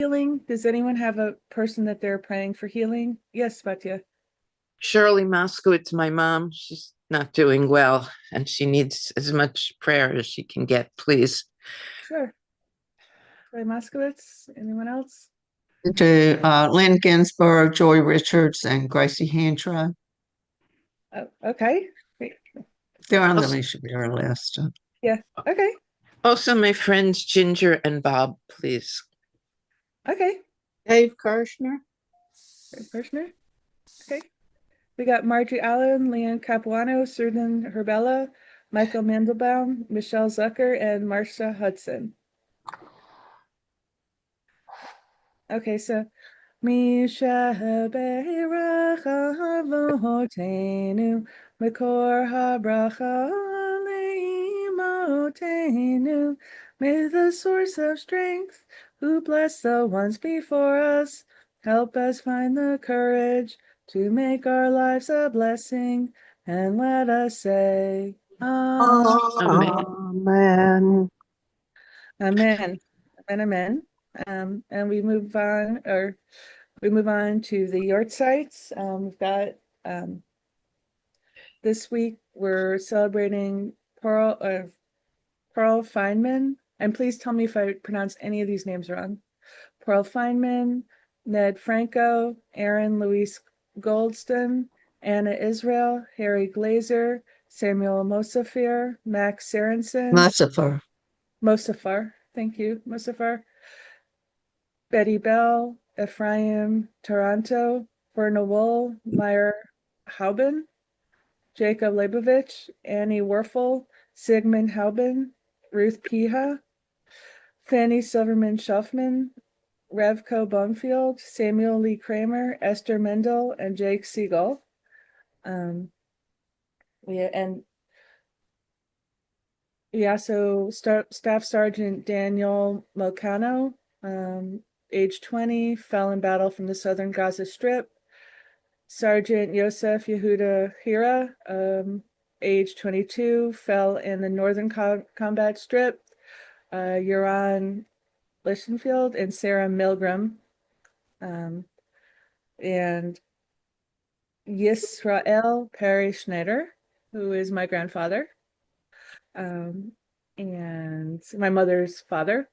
Healing. Does anyone have a person that they're praying for healing? Yes, Batya. Shirley Moskowitz, my mom, she's not doing well and she needs as much prayer as she can get, please. Sure. Troy Moskowitz. Anyone else? To Lynn Ginsburg, Joy Richards, and Gracie Handra. Oh, okay. Great. They're on the Also, missionary list. Yeah. Okay. also my friends Ginger and Bob, please. Okay. Dave Kirshner. Kirshner. Okay. We got Margie Allen, Leanne Capuano, Serdan Herbella, Michael Mandelbaum, Michelle Zucker, and Marcia Hudson. Okay, so Misha Beiracha Avotenu Mikor Habracha Leimotenu. May the source of strength, who bless the ones before us, help us find the courage to make our lives a blessing, and let us say, Amen. Amen. Amen. Amen. And we move on to the yard sites. We've got this week we're celebrating Pearl Feynman, and please tell me if I pronounce any of these names wrong. Pearl Feynman, Ned Franco, Aaron Louise Goldston, Anna Israel, Harry Glazer, Samuel Mosafir, Max Sorensen, Mosafar, thank you, Mosafar, Betty Bell, Ephraim Taranto, Verna Wool, Meyer Hauben, Jacob Leibovich, Annie Werfel, Sigmund Hauben, Ruth Piha, Fanny Silverman Schuffman, Revco Bonfield, Samuel Lee Kramer, Esther Mendel, and Jake Siegel. So Staff Sergeant Daniel Mocano, age 20, fell in battle from the southern Gaza Strip. Sergeant Yosef Yehuda Hira, age 22, fell in the northern combat strip. Uran Lichtenfield and Sarah Milgram. And Yisrael Perry Schneider, who is my grandfather, and my mother's father.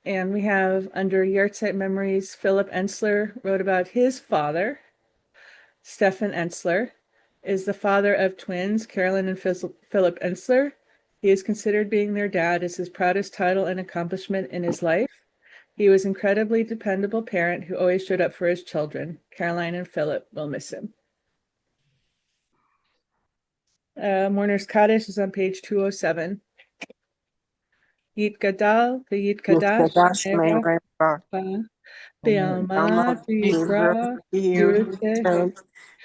And we have under Yahrzeit Memories, Philip Ensler wrote about his father. Stefan Ensler is the father of twins, Carolyn and Philip Ensler. He is considered being their dad as his proudest title and accomplishment in his life. He was an incredibly dependable parent who always showed up for his children. Caroline and Philip will miss him. Mourner's Kaddish is on page 207. Yit Gadal, V'yit Kadash, Be'alma, V'yikra, Yirute,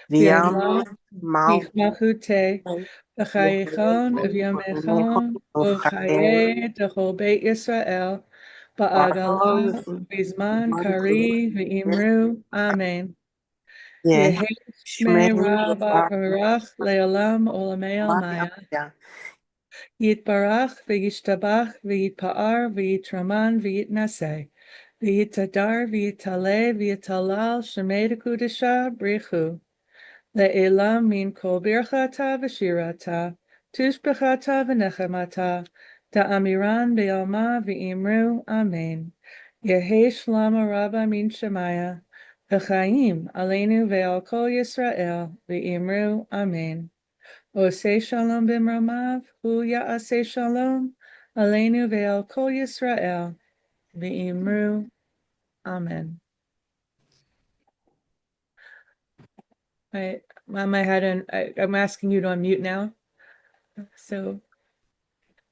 V'yamla, V'yichmachute, V'chayichon, V'yamechon, V'chaye, D'chol Beit Yisrael, Ba'agala, V'zman, Kari, V'imru, Amen. Yehi Shmei Rabba Barach Le'olam Olamei Almaya. Yitbarach v'yishtabach v'yitpa'ar v'yitraman v'yitnaseh v'yitadar v'yitale v'yitalal shemei dekudesha brichu le'elam min kol birchata v'shirata tushbechata v'nechamata da'amiran be'alma v'imru amen. Yehi shlama rabba min shemaya v'chaim aleinu ve'al kol Yisrael v'imru amen. Oseh shalom b'mramav, hu ya'aseh shalom, aleinu ve'al kol Yisrael, v'imru, amen. Mom, I'm asking you to unmute now. So,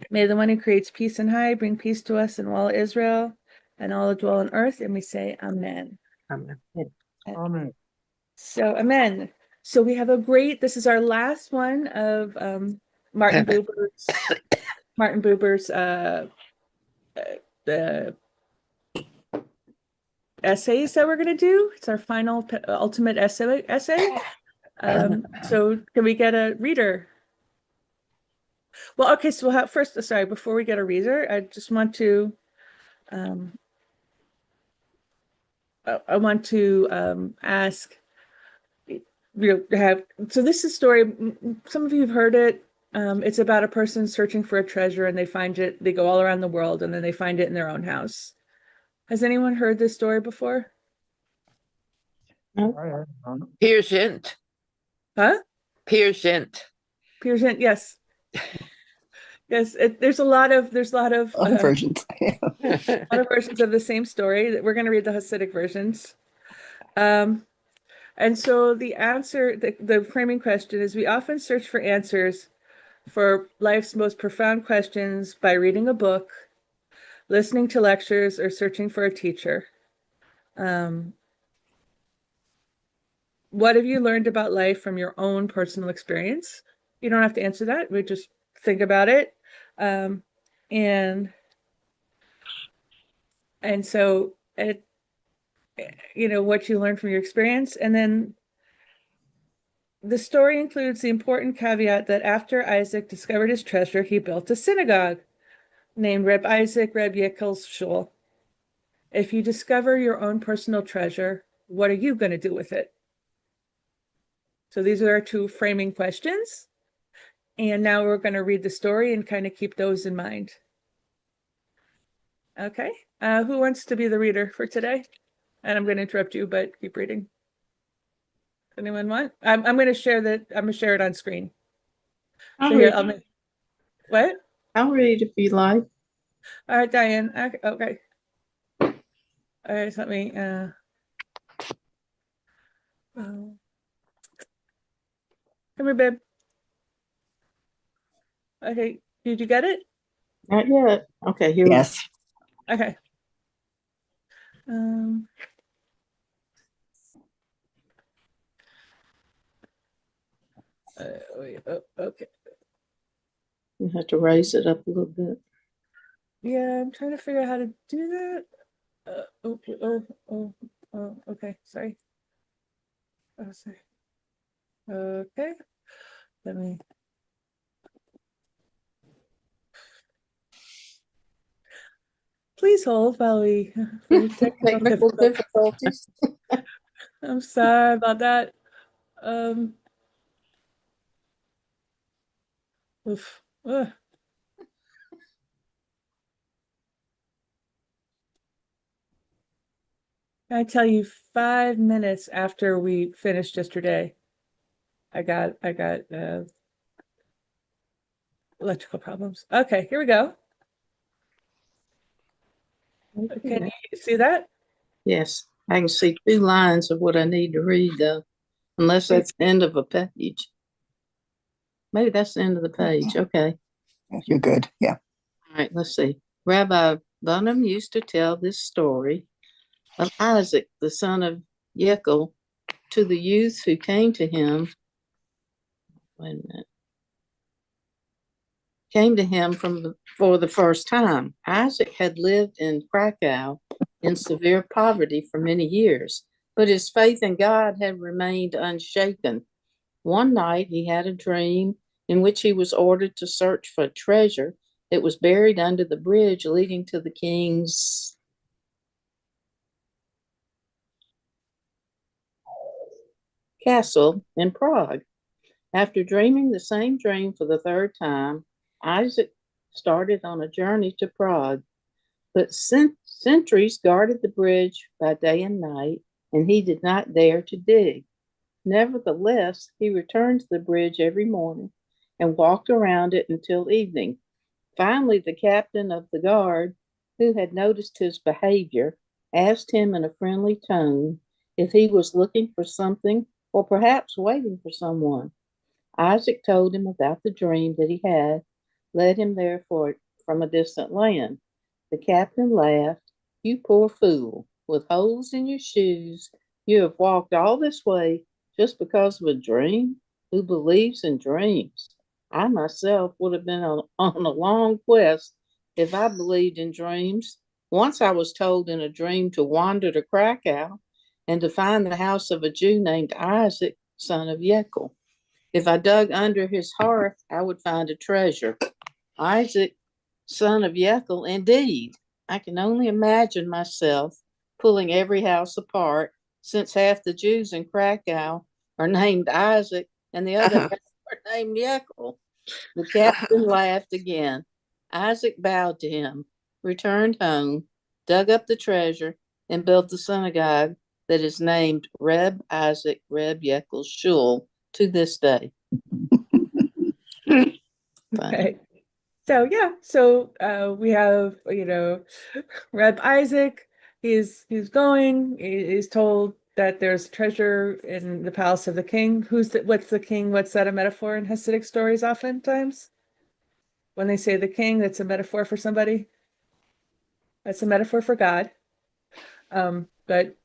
may the one who creates peace and high bring peace to us and all Israel and all that dwell on earth, and we say amen. Amen. Amen. So, amen. So we have this is our last one of Martin Buber's the essays that we're going to do. It's our final ultimate essay. So can we get a reader? Well, okay, so we'll have before we get a reader, I just want to I want to ask, so this is a story, some of you have heard it. It's about a person searching for a treasure and they find it, they go all around the world and then they find it in their own house. Has anyone heard this story before? Peer Gynt. Huh? Peer Gynt. Peer Gynt, yes. Yes, there's a lot of Other versions. other versions of the same story. We're going to read the Hasidic versions. And so the answer, the framing question is, we often search for answers for life's most profound questions by reading a book, listening to lectures, or searching for a teacher. What have you learned about life from your own personal experience? You don't have to answer that. We just think about it. And so it, what you learned from your experience. And then the story includes the important caveat that after Isaac discovered his treasure, he built a synagogue named Reb Isaac Reb Yekel's Shul. If you discover your own personal treasure, what are you going to do with it? So these are our two framing questions. And now we're going to read the story and kind of keep those in mind. Okay. Who wants to be the reader for today? And I'm going to interrupt you, but keep reading. Anyone want? I'm going to share that. I'm going to share it on screen. I'll read. What? I'll read if you like. All right, Diane. Okay. All right, so let me. Come here, babe. Okay, did you get it? Not yet. Okay, here Yes. Okay. Okay. You have to raise it up a little bit. Yeah, I'm trying to figure out how to do that. Okay. Okay. Sorry. Oh, sorry. Okay. Let me. Please hold while we. Technical difficulties. I'm sorry about that. Oof. I tell you, 5 minutes after we finished yesterday, I got electrical problems. Okay, here we go. Can you see that? Yes, I can see 2 lines of what I need to read though, unless that's the end of a page. Maybe that's the end of the page. Okay. You're good. Yeah. All right, let's see. Rabbi Bunham used to tell this story of Isaac, the son of Yekel, to the youth who came to him. Wait a minute. Came to him for the first time. Isaac had lived in Krakow in severe poverty for many years, but his faith in God had remained unshaken. One night he had a dream in which he was ordered to search for a treasure that was buried under the bridge leading to the king's castle in Prague. After dreaming the same dream for the 3rd time, Isaac started on a journey to Prague, but sentries guarded the bridge by day and night, and he did not dare to dig. Nevertheless, he returned to the bridge every morning and walked around it until evening. Finally, the captain of the guard, who had noticed his behavior, asked him in a friendly tone if he was looking for something or perhaps waiting for someone. Isaac told him about the dream that he had led him there from a distant land. The captain laughed. "You poor fool, with holes in your shoes, you have walked all this way just because of a dream? Who believes in dreams? I myself would have been on a long quest if I believed in dreams. Once I was told in a dream to wander to Krakow and to find the house of a Jew named Isaac, son of Yekel. If I dug under his hearth, I would find a treasure. Isaac, son of Yekel, indeed. I can only imagine myself pulling every house apart, since half the Jews in Krakow are named Isaac and the other half are named Yekel. The captain laughed again. Isaac bowed to him, returned home, dug up the treasure, and built the synagogue that is named Reb Isaac Reb Yekel Shul to this day. Funny. Okay. So yeah, so we have, Reb Isaac, he's going, he's told that there's treasure in the palace of the king. What's the king? What's that a metaphor in Hasidic stories oftentimes? When they say the king, that's a metaphor for somebody. That's a metaphor for God. But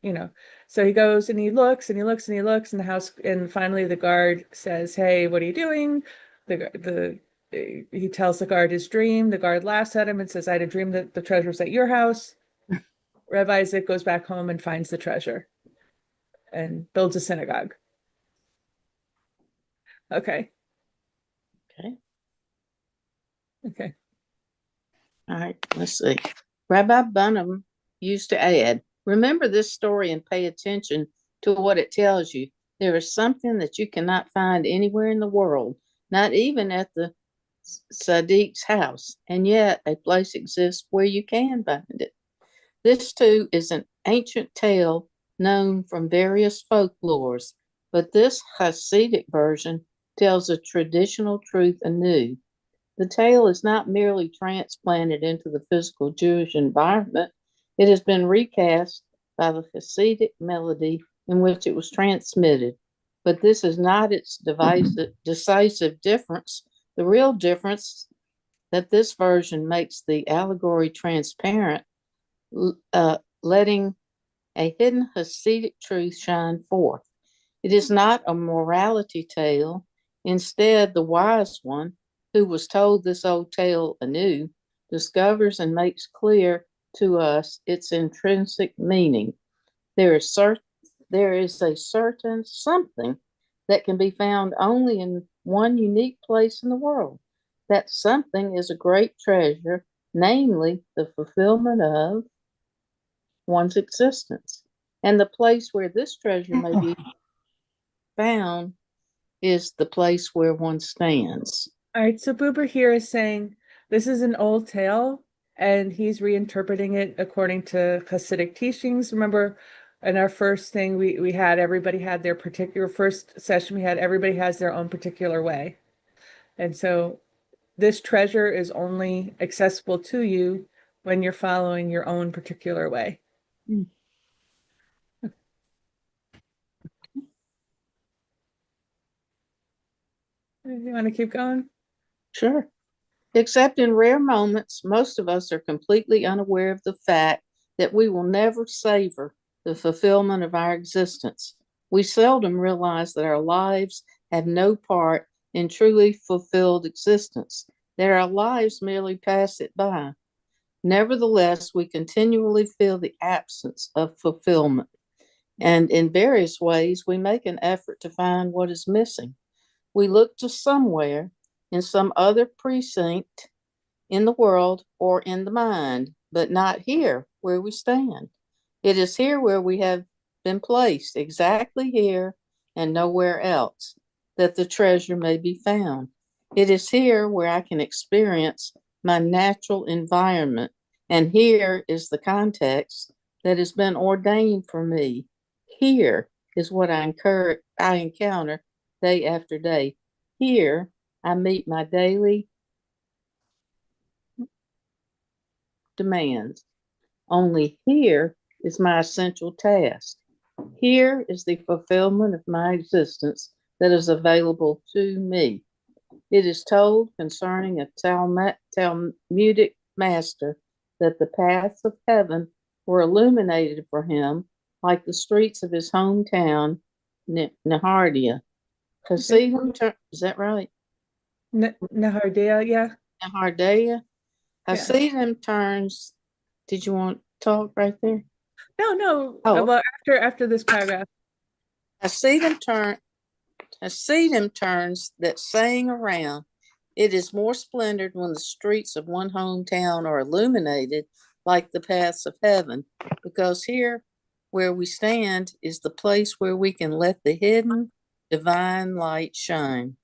so he goes and he looks and he looks and he looks in the house, and finally the guard says, "Hey, what are you doing?" He tells the guard his dream. The guard laughs at him and says, "I had a dream that the treasure was at your house." Reb Isaac goes back home and finds the treasure and builds a synagogue. Okay. Okay. All right, let's see. Rabbi Bunham used to add, remember this story and pay attention to what it tells you. There is something that you cannot find anywhere in the world, not even at the Sadiq's house, and yet a place exists where you can find it. This too is an ancient tale known from various folklores, but this Hasidic version tells a traditional truth anew. The tale is not merely transplanted into the physical Jewish environment. It has been recast by the Hasidic melody in which it was transmitted. But this is not its decisive difference. The real difference that this version makes the allegory transparent, letting a hidden Hasidic truth shine forth. It is not a morality tale. Instead, the wise one, who was told this old tale anew, discovers and makes clear to us its intrinsic meaning. There is a certain something that can be found only in one unique place in the world. That something is a great treasure, namely the fulfillment of one's existence. And the place where this treasure may be found is the place where one stands. All right, so Buber here is saying this is an old tale, and he's reinterpreting it according to Hasidic teachings. Remember, in our first thing, we had everybody had their particular first session. We had everybody has their own particular way, and so this treasure is only accessible to you when you're following your own particular way. You want to keep going? Sure. Except in rare moments, most of us are completely unaware of the fact that we will never savor the fulfillment of our existence. We seldom realize that our lives have no part in truly fulfilled existence, that our lives merely pass it by. Nevertheless, we continually feel the absence of fulfillment, and in various ways, we make an effort to find what is missing. We look to somewhere in some other precinct in the world or in the mind, but not here where we stand. It is here where we have been placed, exactly here and nowhere else, that the treasure may be found. It is here where I can experience my natural environment, and here is the context that has been ordained for me. Here is what I encounter day after day. Here I meet my daily demands. Only here is my essential task. Here is the fulfillment of my existence that is available to me. It is told concerning a Talmudic master that the paths of heaven were illuminated for him like the streets of his hometown, Nehardea. Hasidim, is that right? Nehardea, yeah. Nehardea. Hasidim turns. Did you want to talk right there? No. Oh. Well, after this paragraph. Hasidim turns that saying around. It is more splendid when the streets of one hometown are illuminated like the paths of heaven, because here where we stand is the place where we can let the hidden divine light shine.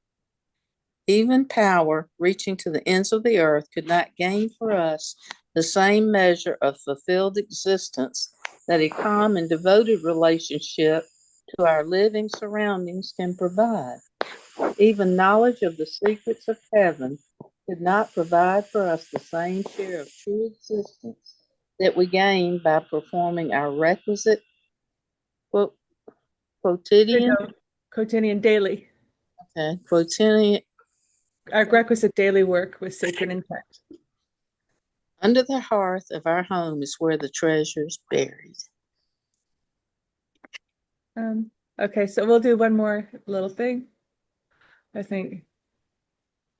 Even power reaching to the ends of the earth could not gain for us the same measure of fulfilled existence that a calm and devoted relationship to our living surroundings can provide. Even knowledge of the secrets of heaven could not provide for us the same share of true existence that we gain by performing our requisite quotidian, Quotidian daily. quotidian Our requisite daily work with sacred intent. under the hearth of our home is where the treasure's buried. Okay, so we'll do one more little thing. I think,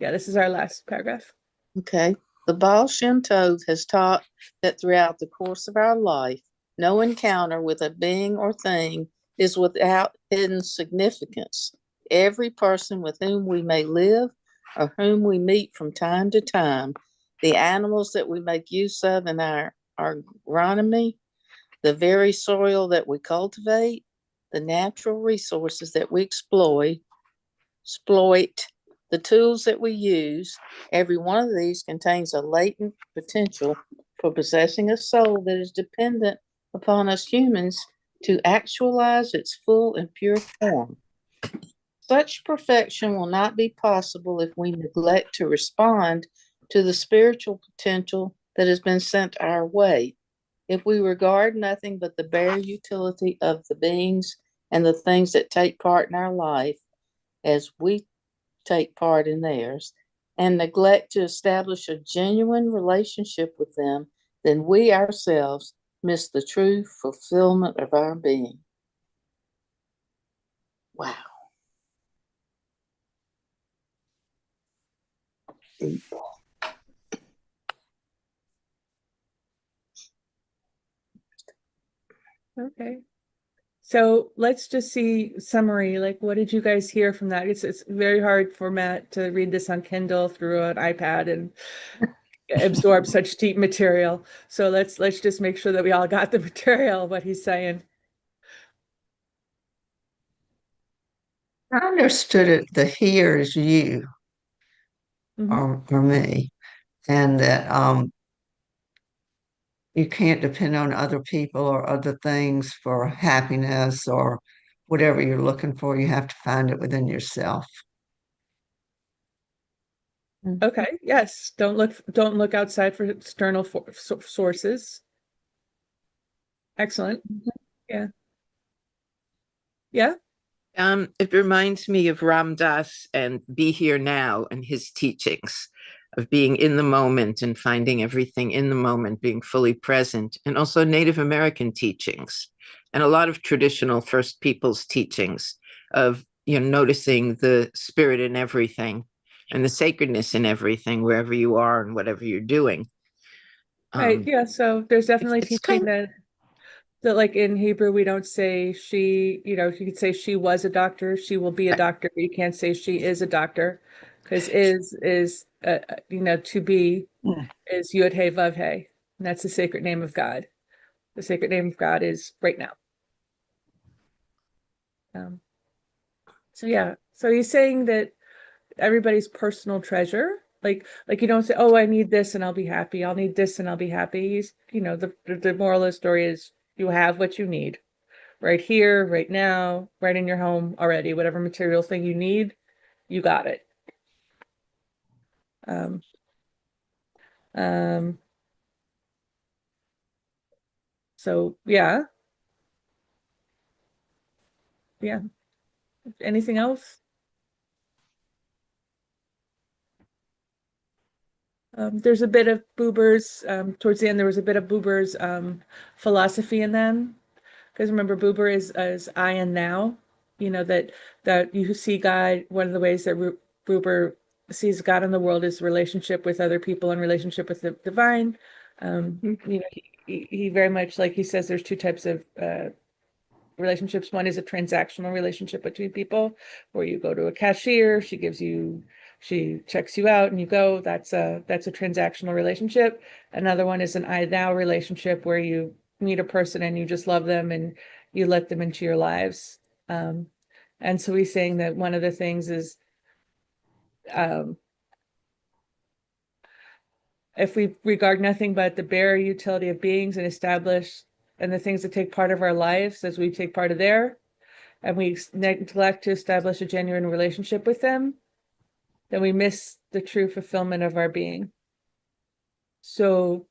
yeah, this is our last paragraph. Okay. The Baal Shem Tov has taught that throughout the course of our life, no encounter with a being or thing is without hidden significance. Every person with whom we may live or whom we meet from time to time, the animals that we make use of in our agronomy, the very soil that we cultivate, the natural resources that we exploit, the tools that we use, every one of these contains a latent potential for possessing a soul that is dependent upon us humans to actualize its full and pure form. Such perfection will not be possible if we neglect to respond to the spiritual potential that has been sent our way. If we regard nothing but the bare utility of the beings and the things that take part in our life as we take part in theirs, and neglect to establish a genuine relationship with them, then we ourselves miss the true fulfillment of our being. Wow. Okay. So let's just see summary. Like, what did you guys hear from that? It's very hard for Matt to read this on Kindle through an iPad and absorb such deep material. So let's just make sure that we all got the material, what he's saying. I understood it, the here is you Mhm. or me, and that you can't depend on other people or other things for happiness or whatever you're looking for. You have to find it within yourself. Okay. Yes. Don't look outside for external sources. Excellent. Yeah. Yeah. It reminds me of Ram Dass and Be Here Now and his teachings of being in the moment and finding everything in the moment, being fully present, and also Native American teachings and a lot of traditional First Peoples teachings of, noticing the spirit in everything and the sacredness in everything, wherever you are and whatever you're doing. Right. Yeah. So there's definitely It's teaching kind that like in Hebrew, we don't say she, you could say she was a doctor, she will be a doctor. You can't say she is a doctor because is to be Mm. is Yud Hey Vav Hey. And that's the sacred name of God. The sacred name of God is right now. So yeah. So he's saying that everybody's personal treasure, like you don't say, oh, I need this and I'll be happy. I'll need this and I'll be happy. He's, the moral of the story is you have what you need. Right here, right now, right in your home already, whatever material thing you need, you got it. Um, um, so yeah. Yeah. Anything else? There's a bit of Buber's, towards the end, there was a bit of Buber's philosophy in them. Because remember, Buber is I and now, that you see God, one of the ways that Buber sees God in the world is relationship with other people and relationship with the divine. He very much, like he says, there's two types of relationships. One is a transactional relationship between people where you go to a cashier, she She checks you out and you go. That's a transactional relationship. Another one is an I thou relationship where you meet a person and you just love them and you let them into your lives. And so he's saying that one of the things is if we regard nothing but the bare utility of beings and establish and the things that take part of our lives as we take part of their, and we neglect to establish a genuine relationship with them, then we miss the true fulfillment of our being. So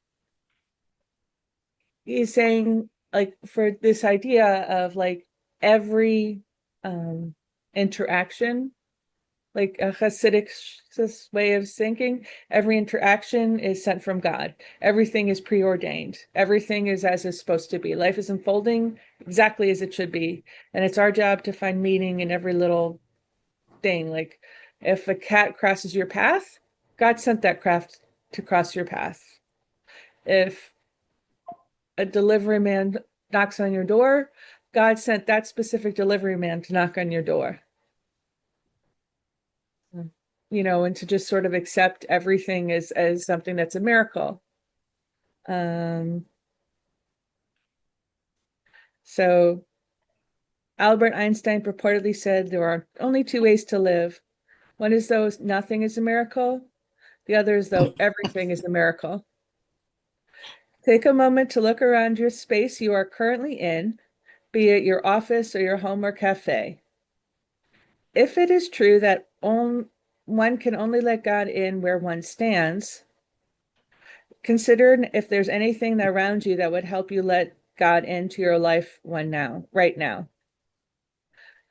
he's saying, like, for this idea of like every interaction, like a Hasidic way of thinking, every interaction is sent from God. Everything is preordained. Everything is as it's supposed to be. Life is unfolding exactly as it should be. And it's our job to find meaning in every little thing. Like if a cat crosses your path, God sent that craft to cross your path. If a delivery man knocks on your door, God sent that specific delivery man to knock on your door. And to just sort of accept everything as something that's a miracle. So Albert Einstein purportedly said there are only two ways to live. One is though nothing is a miracle. The other is though everything is a miracle. Take a moment to look around your space you are currently in, be it your office or your home or cafe. If it is true that one can only let God in where one stands, consider if there's anything around you that would help you let God into your life right now.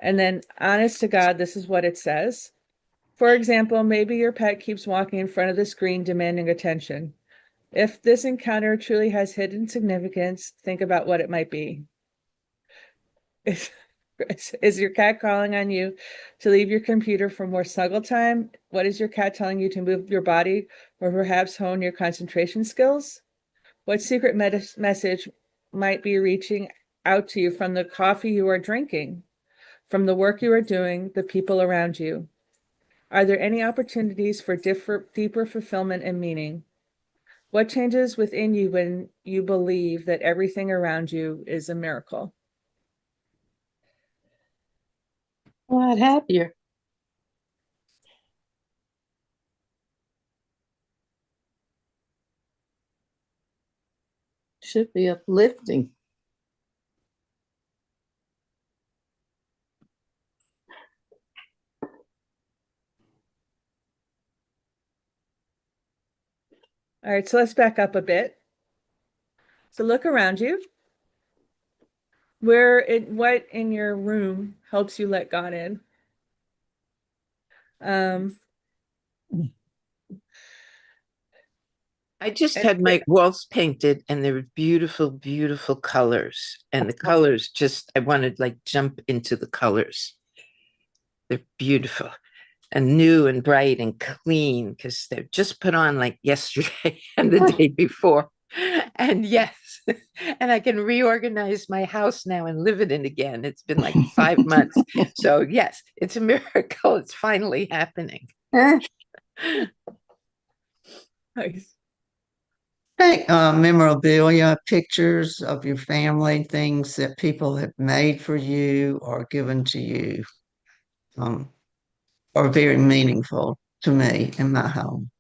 And then, honest to God, this is what it says. For example, maybe your pet keeps walking in front of the screen demanding attention. If this encounter truly has hidden significance, think about what it might be. Is your cat calling on you to leave your computer for more snuggle time? What is your cat telling you to move your body or perhaps hone your concentration skills? What secret message might be reaching out to you from the coffee you are drinking, from the work you are doing, the people around you? Are there any opportunities for deeper fulfillment and meaning? What changes within you when you believe that everything around you is a miracle? A lot happier. Should be uplifting. All right, so let's back up a bit. So look around you. What in your room helps you let God in? I just had my walls painted and they were beautiful, beautiful colors. And the colors I wanted like jump into the colors. They're beautiful and new and bright and clean because they're just put on like yesterday and the day before. And yes, and I can reorganize my house now and live in it again. It's been like 5 months. So yes, it's a miracle. It's finally happening. Nice. Think memorabilia, pictures of your family, things that people have made for you or given to you, are very meaningful to me in my home.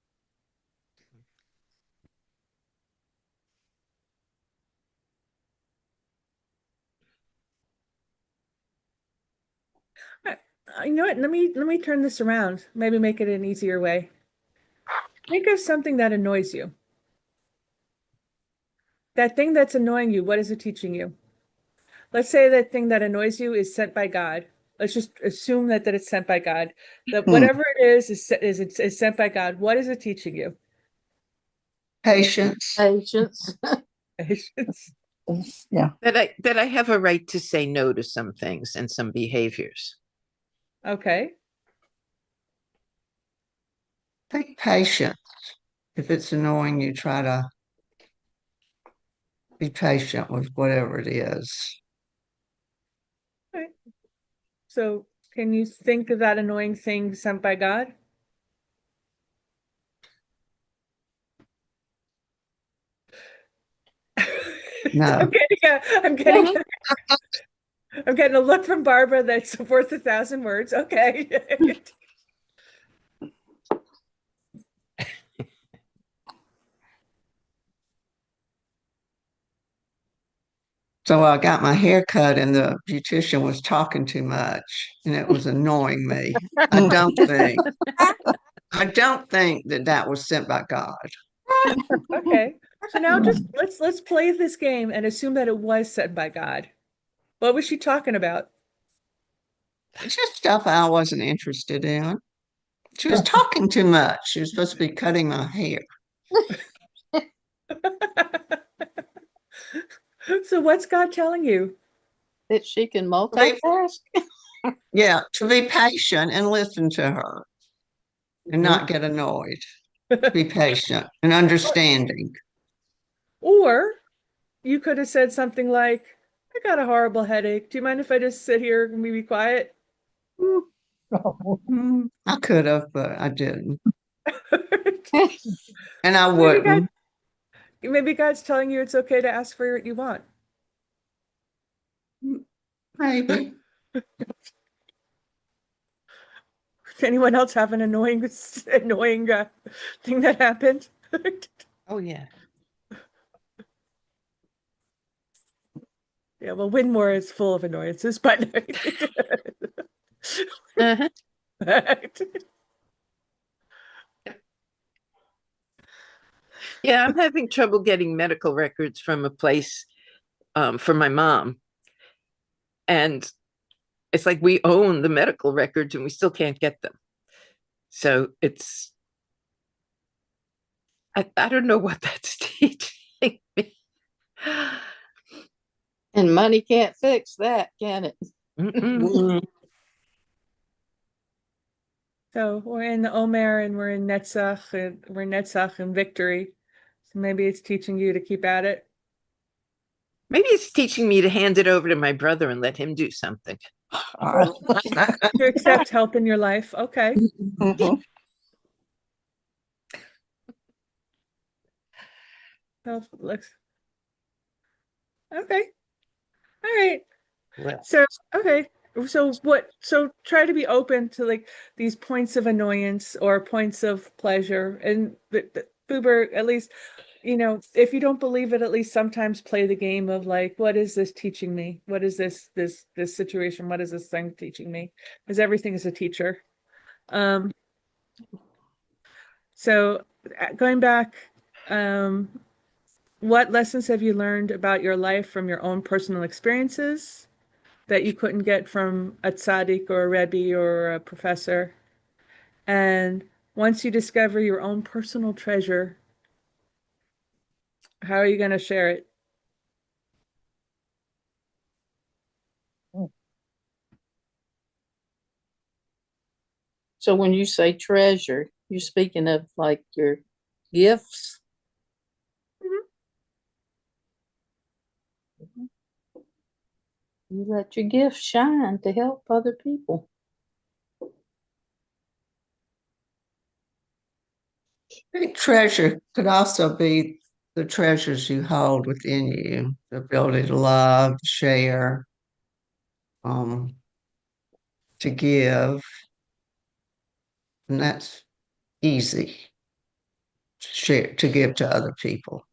You know what? Let me turn this around. Maybe make it an easier way. Think of something that annoys you. That thing that's annoying you, what is it teaching you? Let's say that thing that annoys you is sent by God. Let's just assume that it's sent by God. That whatever it is sent by God. What is it teaching you? Patience. Patience. Patience. Yeah. That I have a right to say no to some things and some behaviors. Okay. Think patience. If it's annoying you, try to be patient with whatever it is. Okay. So can you think of that annoying thing sent by God? No. I'm getting a look from Barbara that's worth 1,000 words. Okay. So I got my hair cut and the beautician was talking too much and it was annoying me. I don't think that was sent by God. Okay. So now just let's play this game and assume that it was said by God. What was she talking about? It's just stuff I wasn't interested in. She was talking too much. She was supposed to be cutting my hair. So what's God telling you? That she can multitask. Yeah, to be patient and listen to her and not get annoyed. Be patient and understanding. Or you could have said something like, I got a horrible headache. Do you mind if I just sit here and we be quiet? I could have, but I didn't. And I Maybe wouldn't. maybe God's telling you it's okay to ask for what you want. Maybe. Anyone else have an annoying thing that happened? Oh, yeah. Yeah, well, Winmore is full of annoyances, but Uh-huh. Yeah, I'm having trouble getting medical records from a place for my mom. And it's like we own the medical records and we still can't get them. So I don't know what that's teaching me. And money can't fix that, can it? So we're in the Omer and we're in Netzach, and we're Netzach and victory. So maybe it's teaching you to keep at it. Maybe it's teaching me to hand it over to my brother and let him do something. To accept help in your life. Okay. Mhm. So looks okay. All right. Well, So okay. So try to be open to like these points of annoyance or points of pleasure. And the Buber, at least, if you don't believe it, at least sometimes play the game of like, what is this teaching me? What is this situation? What is this thing teaching me? Because everything is a teacher. So going back, what lessons have you learned about your life from your own personal experiences that you couldn't get from a tzaddik or a rebbe or a professor? And once you discover your own personal treasure, how are you going to share it? So when you say treasure, you're speaking of like your gifts. You let your gifts shine to help other people. Treasure could also be the treasures you hold within you, the ability to love, share, to give. And that's easy to share, to give to other people.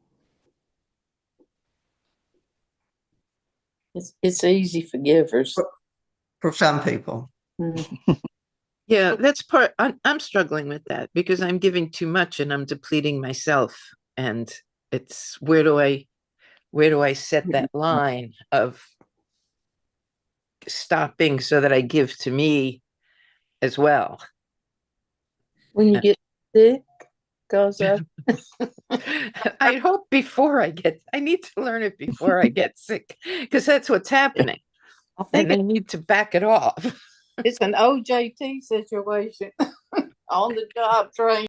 It's easy for givers. For some people. yeah, that's part. I'm struggling with that because I'm giving too much and I'm depleting myself. And it's where do I set that line of stopping so that I give to me as well? When you get sick, because I hope I need to learn it before I get sick because that's what's happening. I think And I need to back it off. it's an OJT situation on the job training.